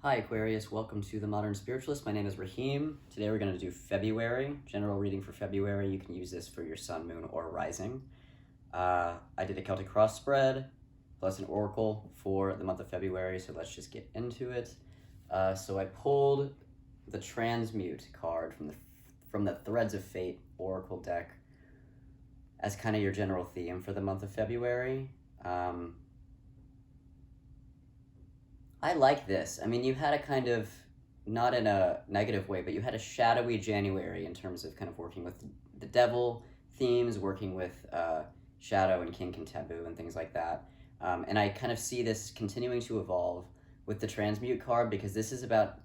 Hi Aquarius, welcome to The Modern Spiritualist. My name is Raheem. Today we're going to do February, general reading for February. You can use this for your sun, moon, or rising. I did a Celtic cross spread plus an oracle for the month of February, so let's just get into it. So I pulled the Transmute card from the Threads of Fate oracle deck as kind of your general theme for the month of February. I like this. I mean, you had a kind of, not in a negative way, but you had a shadowy January in terms of kind of working with the devil themes, working with shadow and kink and taboo and things like that. And I kind of see this continuing to evolve with the Transmute card because this is about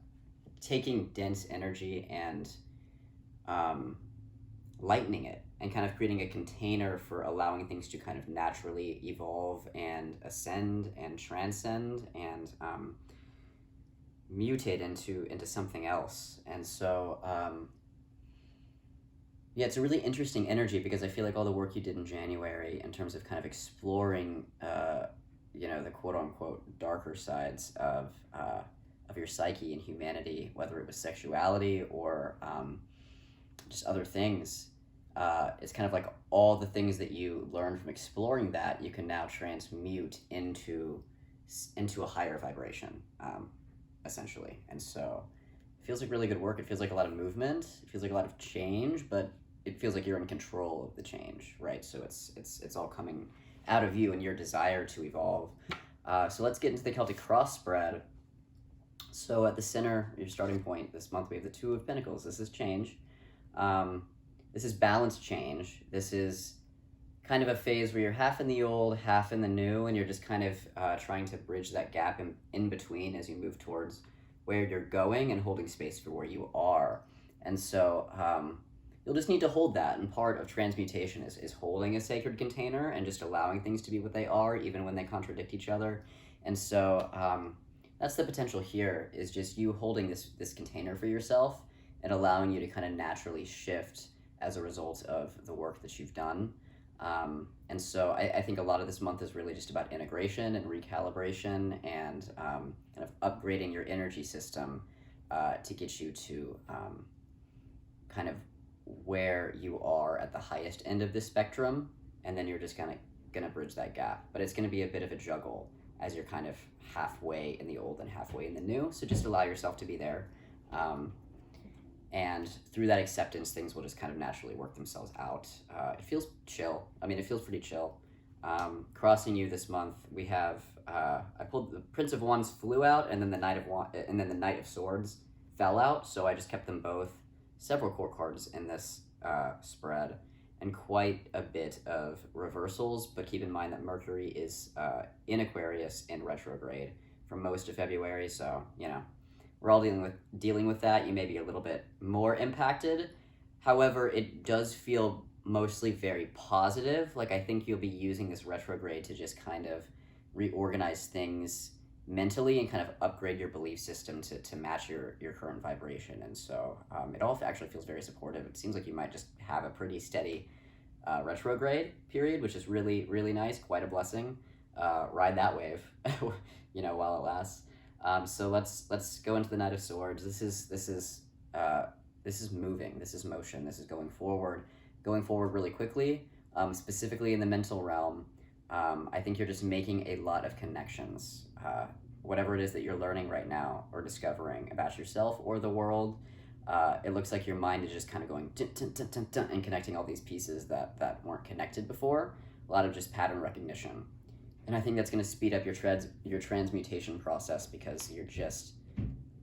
taking dense energy and lightening it and kind of creating a container for allowing things to kind of naturally evolve and ascend and transcend and mutate into something else. And so yeah, it's a really interesting energy because I feel like all the work you did in January in terms of kind of exploring the quote-unquote darker sides of your psyche and humanity, whether it was sexuality or just other things. It's kind of like all the things that you learned from exploring that you can now transmute into a higher vibration, essentially. And so it feels like really good work. It feels like a lot of movement. It feels like a lot of change, but it feels like you're in control of the change, right? So it's all coming out of you and your desire to evolve. So let's get into the Celtic cross spread. So at the center, your starting point this month, we have the Two of Pentacles. This is change. This is balance change. This is kind of a phase where you're half in the old, half in the new, and you're just kind of trying to bridge that gap in between as you move towards where you're going and holding space for where you are. And so you'll just need to hold that. And part of transmutation is holding a sacred container and just allowing things to be what they are, even when they contradict each other. And so that's the potential here, is just you holding this container for yourself and allowing you to kind of naturally shift as a result of the work that you've done. And so I think a lot of this month is really just about integration and recalibration and kind of upgrading your energy system to get you to kind of where you are at the highest end of this spectrum, and then you're just kind of gonna bridge that gap. But it's gonna be a bit of a juggle as you're kind of halfway in the old and halfway in the new, so just allow yourself to be there. And through that acceptance, things will just kind of naturally work themselves out. It feels chill. I mean, it feels pretty chill. Crossing you this month, we have I pulled the Prince of Wands flew out, and then the Knight of Swords fell out. So I just kept them both. Several core cards in this spread, and quite a bit of reversals. But keep in mind that Mercury is in Aquarius in retrograde for most of February. So we're all dealing with that. You may be a little bit more impacted. However, it does feel mostly very positive. Like, I think you'll be using this retrograde to just kind of reorganize things mentally and kind of upgrade your belief system to match your current vibration. And so it all actually feels very supportive. It seems like you might just have a pretty steady retrograde period, which is really, really nice. Quite a blessing. Ride that wave, while it lasts. So let's go into the Knight of Swords. This is moving. This is motion. This is going forward really quickly. Specifically in the mental realm, I think you're just making a lot of connections. Whatever it is that you're learning right now or discovering about yourself or the world, it looks like your mind is just kind of going dun, dun, dun, dun, dun, and connecting all these pieces that weren't connected before. A lot of just pattern recognition. And I think that's going to speed up your transmutation process because you're just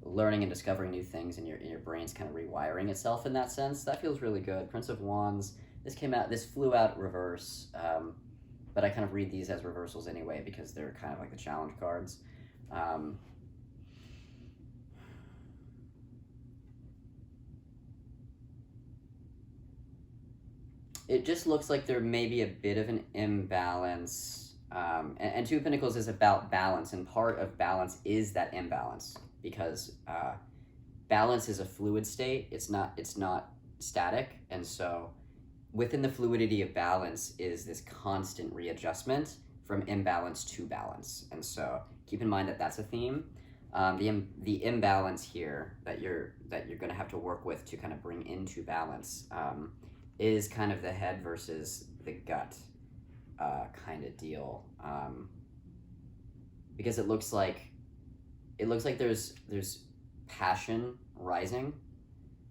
learning and discovering new things, and your brain's kind of rewiring itself in that sense. That feels really good. Prince of Wands. This flew out reverse, but I kind of read these as reversals anyway because they're kind of like the challenge cards. It just looks like there may be a bit of an imbalance. And Two of Pentacles is about balance, and part of balance is that imbalance because balance is a fluid state. It's not static, and so within the fluidity of balance is this constant readjustment from imbalance to balance. And so keep in mind that that's a theme. The imbalance here that you're going to have to work with to kind of bring into balance is kind of the head versus the gut kind of deal, because it looks like there's passion rising,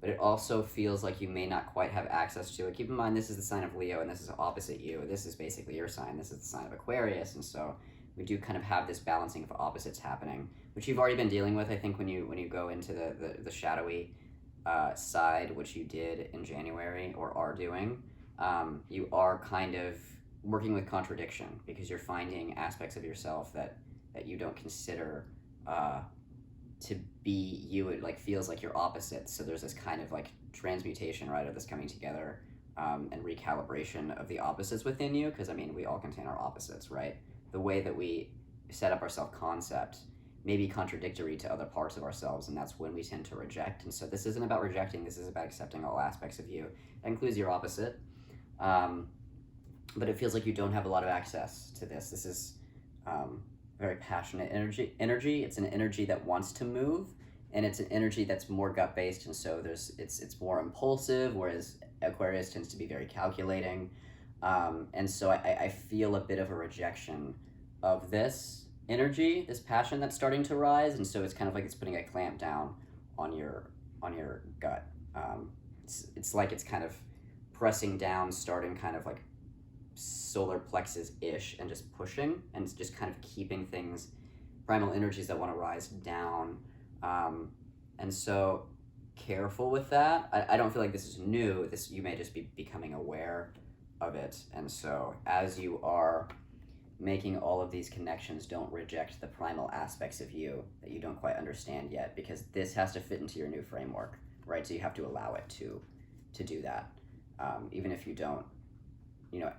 but it also feels like you may not quite have access to it. Keep in mind, this is the sign of Leo, and this is opposite you. This is basically your sign. This is the sign of Aquarius, and so we do kind of have this balancing of opposites happening, which you've already been dealing with, I think, when you go into the shadowy side, which you did in January or are doing. You are kind of working with contradiction because you're finding aspects of yourself that you don't consider to be you. It like feels like you're opposites, so there's this kind of like transmutation, right, of this coming together and recalibration of the opposites within you, because I mean we all contain our opposites, right? The way that we set up our self-concept may be contradictory to other parts of ourselves, and that's when we tend to reject. And so this isn't about rejecting, this is about accepting all aspects of you. That includes your opposite, but it feels like you don't have a lot of access to this. This is very passionate energy. It's an energy that wants to move, and it's an energy that's more gut based, and so it's more impulsive, whereas Aquarius tends to be very calculating, and so I feel a bit of a rejection of this energy, this passion that's starting to rise, and so it's kind of like it's putting a clamp down on your gut. It's like it's kind of pressing down, starting kind of like solar plexus-ish, and just pushing, and it's just kind of keeping things, primal energies that want to rise down, and so careful with that. I don't feel like this is new. You may just be becoming aware of it, and so as you are making all of these connections, don't reject the primal aspects of you that you don't quite understand yet, because this has to fit into your new framework, right? So you have to allow it to do that, even if you don't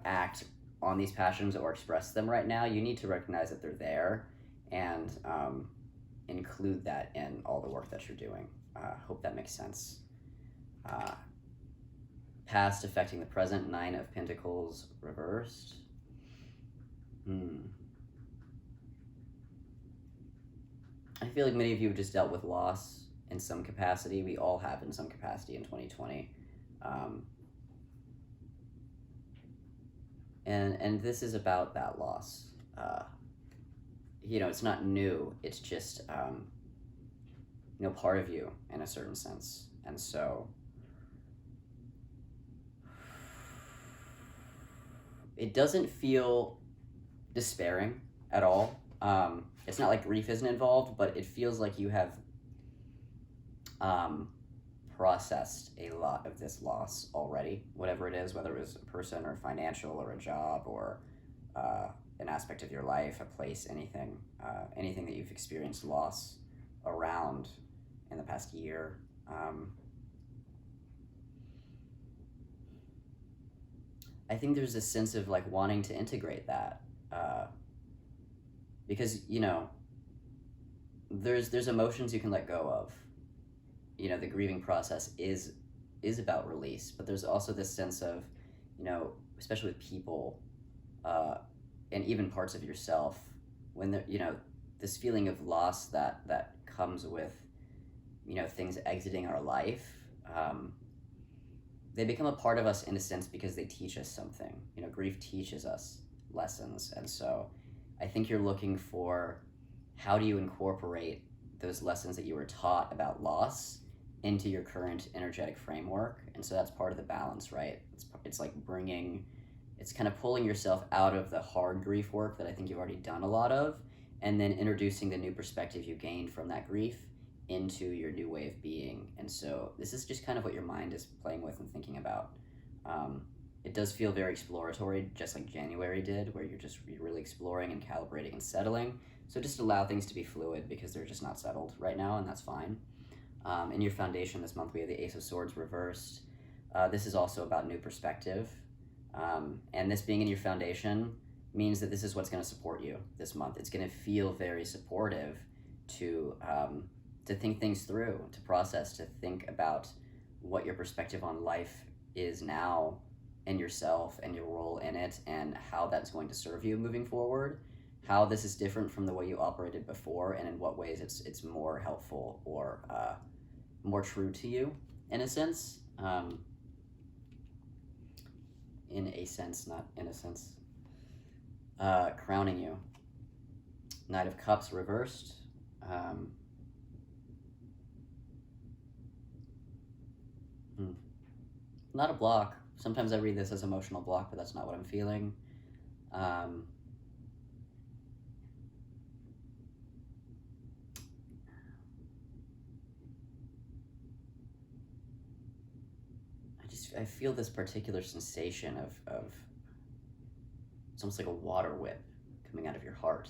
act on these passions or express them right now. You need to recognize that they're there and include that in all the work that you're doing. Hope that makes sense. Past affecting the present, 9 of Pentacles reversed. I feel like many of you have just dealt with loss in some capacity. We all have in some capacity in 2020. And this is about that loss. It's not new. It's just, part of you in a certain sense. And so it doesn't feel despairing at all. It's not like grief isn't involved, but it feels like you have processed a lot of this loss already, whatever it is, whether it was a person or financial or a job or an aspect of your life, a place, anything that you've experienced loss around in the past year. I think there's this sense of like wanting to integrate that, because there's emotions you can let go of. The grieving process is about release, but there's also this sense of, especially with people, and even parts of yourself, when this feeling of loss that comes with, things exiting our life. They become a part of us in a sense because they teach us something. Grief teaches us lessons, and so I think you're looking for how do you incorporate those lessons that you were taught about loss into your current energetic framework. And so that's part of the balance, right? It's like it's kind of pulling yourself out of the hard grief work that I think you've already done a lot of, and then introducing the new perspective you gained from that grief into your new way of being. And so this is just kind of what your mind is playing with and thinking about. It does feel very exploratory, just like January did, where you're really exploring and calibrating and settling. So just allow things to be fluid because they're just not settled right now, and that's fine. In your foundation this month, we have the Ace of Swords reversed. This is also about new perspective. And this being in your foundation means that this is what's going to support you this month. It's going to feel very supportive to think things through, to process, to think about what your perspective on life is now and yourself and your role in it and how that's going to serve you moving forward. how this is different from the way you operated before, and in what ways it's more helpful or more true to you, in a sense. In a sense, not in a sense. Crowning you. Knight of Cups reversed. Not a block. Sometimes I read this as emotional block, but that's not what I'm feeling. I feel this particular sensation of it's almost like a water whip coming out of your heart.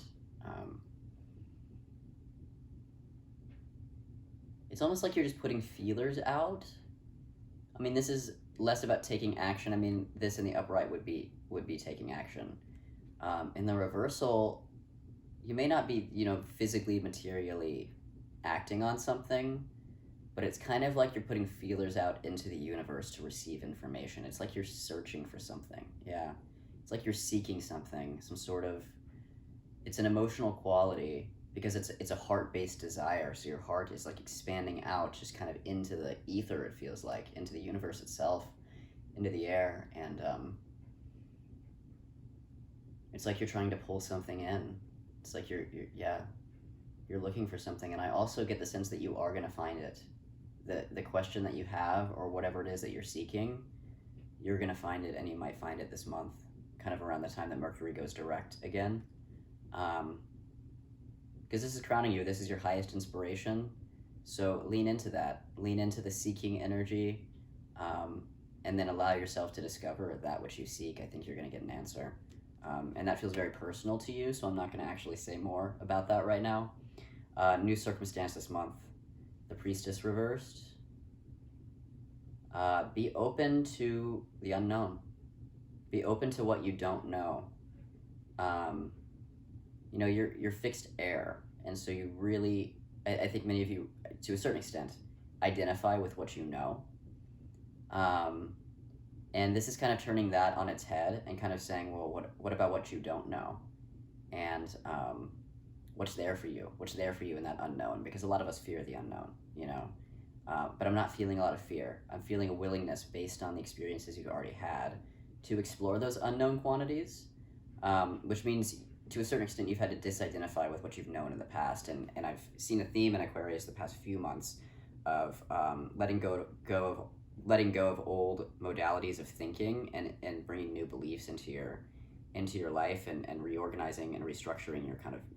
It's almost like you're just putting feelers out. I mean, this is less about taking action. I mean, this in the upright would be taking action. In the reversal, you may not be, physically, materially acting on something, but it's kind of like you're putting feelers out into the universe to receive information. It's like you're searching for something. Yeah. It's like you're seeking something, some sort of, it's an emotional quality because it's a heart-based desire. So your heart is like expanding out just kind of into the ether, it feels like, into the universe itself, into the air. And it's like you're trying to pull something in. It's like you're looking for something. And I also get the sense that you are going to find it. The question that you have, or whatever it is that you're seeking, you're going to find it, and you might find it this month, kind of around the time that Mercury goes direct again. Because this is crowning you. This is your highest inspiration. So lean into that. Lean into the seeking energy, and then allow yourself to discover that which you seek. I think you're going to get an answer. And that feels very personal to you, so I'm not going to actually say more about that right now. New circumstance this month. The Priestess reversed. Be open to the unknown. Be open to what you don't know. You're fixed air, and so you really, I think many of you, to a certain extent, identify with what you know. And this is kind of turning that on its head and kind of saying, well, what about what you don't know? And what's there for you? What's there for you in that unknown? Because a lot of us fear the unknown, but I'm not feeling a lot of fear. I'm feeling a willingness based on the experiences you've already had to explore those unknown quantities, which means to a certain extent you've had to disidentify with what you've known in the past. And I've seen a theme in Aquarius the past few months of letting go of old modalities of thinking and bringing new beliefs into your life and reorganizing and restructuring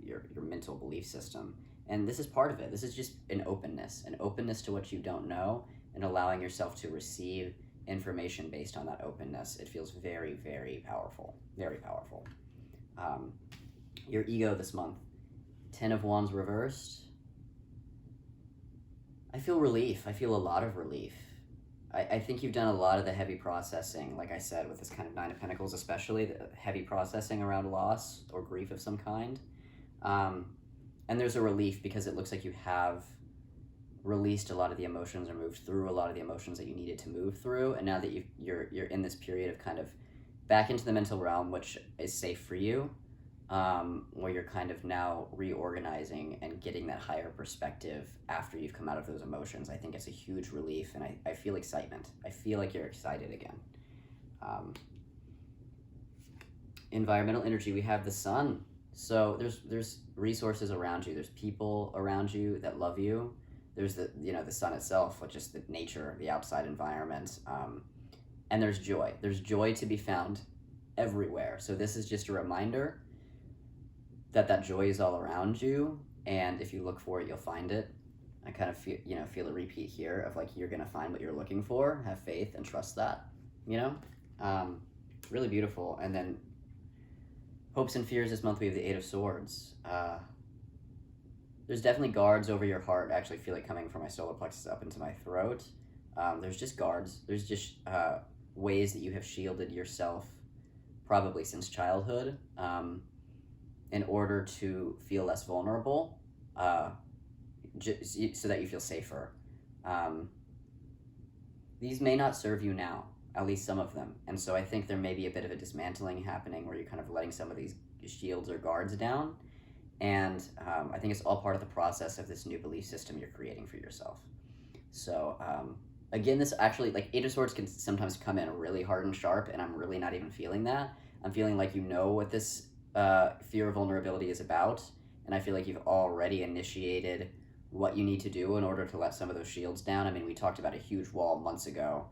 your mental belief system. And this is part of it. This is just an openness to what you don't know, and allowing yourself to receive information based on that openness. It feels very, very powerful, very powerful. Your ego this month, 10 of Wands reversed. I feel relief. I feel a lot of relief. I think you've done a lot of the heavy processing, like I said, with this kind of 9 of Pentacles, especially the heavy processing around loss or grief of some kind. And there's a relief because it looks like you have released a lot of the emotions or moved through a lot of the emotions that you needed to move through. And now that you're in this period of kind of back into the mental realm, which is safe for you, where you're kind of now reorganizing and getting that higher perspective after you've come out of those emotions. I think it's a huge relief, and I feel excitement. I feel like you're excited again. Environmental energy, we have the sun. So there's resources around you. There's people around you that love you. There's the sun itself, which is the nature, the outside environment. And there's joy. There's joy to be found everywhere. So this is just a reminder that joy is all around you, and if you look for it, you'll find it. I kind of feel a repeat here of like, you're gonna find what you're looking for. Have faith and trust that. Really beautiful. And then hopes and fears this month, we have the 8 of Swords. There's definitely guards over your heart. I actually feel it coming from my solar plexus up into my throat. There's just guards. There's just ways that you have shielded yourself, probably since childhood, in order to feel less vulnerable, so that you feel safer. These may not serve you now, at least some of them. And so I think there may be a bit of a dismantling happening where you're kind of letting some of these shields or guards down. And I think it's all part of the process of this new belief system you're creating for yourself. So again, this actually, like, Eight of Swords can sometimes come in really hard and sharp, and I'm really not even feeling that. I'm feeling like you know what this fear of vulnerability is about, and I feel like you've already initiated what you need to do in order to let some of those shields down. I mean, we talked about a huge wall months ago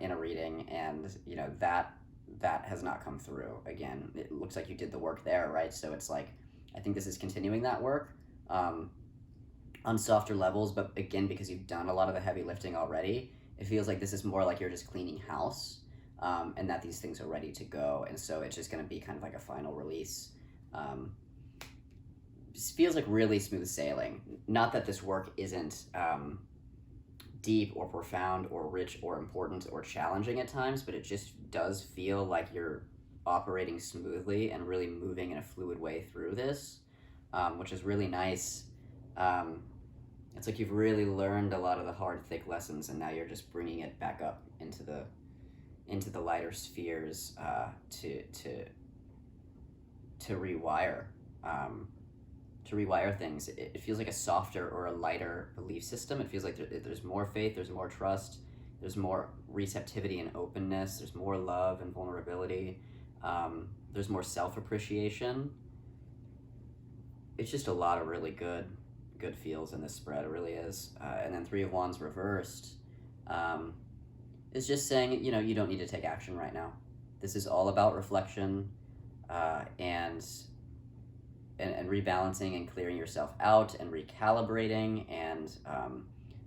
in a reading, and you know that has not come through. Again, it looks like you did the work there, right? So it's like, I think this is continuing that work on softer levels, but again, because you've done a lot of the heavy lifting already, it feels like this is more like you're just cleaning house, and that these things are ready to go, and so it's just going to be kind of like a final release. This feels like really smooth sailing. Not that this work isn't deep or profound or rich or important or challenging at times, but it just does feel like you're operating smoothly and really moving in a fluid way through this, which is really nice. It's like you've really learned a lot of the hard, thick lessons, and now you're just bringing it back up into the lighter spheres to rewire. To rewire things. It feels like a softer or a lighter belief system. It feels like there's more faith, there's more trust, there's more receptivity and openness, there's more love and vulnerability, there's more self-appreciation. It's just a lot of really good feels in this spread. It really is. And then Three of Wands reversed is just saying, you know, you don't need to take action right now. This is all about reflection and rebalancing and clearing yourself out and recalibrating and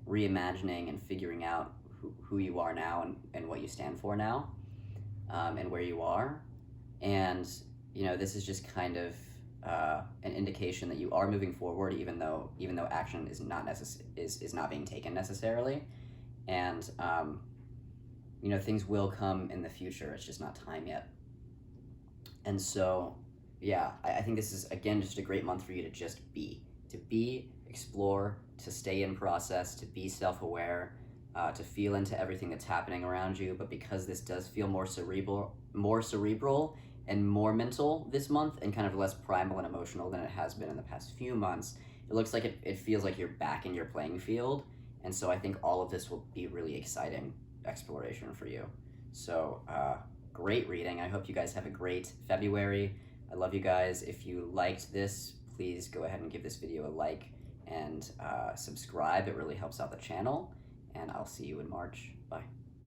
reimagining and figuring out who you are now and what you stand for now, and where you are. And you know, this is just kind of an indication that you are moving forward, even though action is not being taken necessarily. And you know, things will come in the future. It's just not time yet. And so yeah, I think this is, again, just a great month for you to just be, explore, to stay in process, to be self-aware, to feel into everything that's happening around you. But because this does feel more cerebral and more mental this month, and kind of less primal and emotional than it has been in the past few months, it looks like it feels like you're back in your playing field. And so I think all of this will be really exciting exploration for you. So great reading. I hope you guys have a great February. I love you guys. If you liked this, please go ahead and give this video a like and subscribe. It really helps out the channel, and I'll see you in March.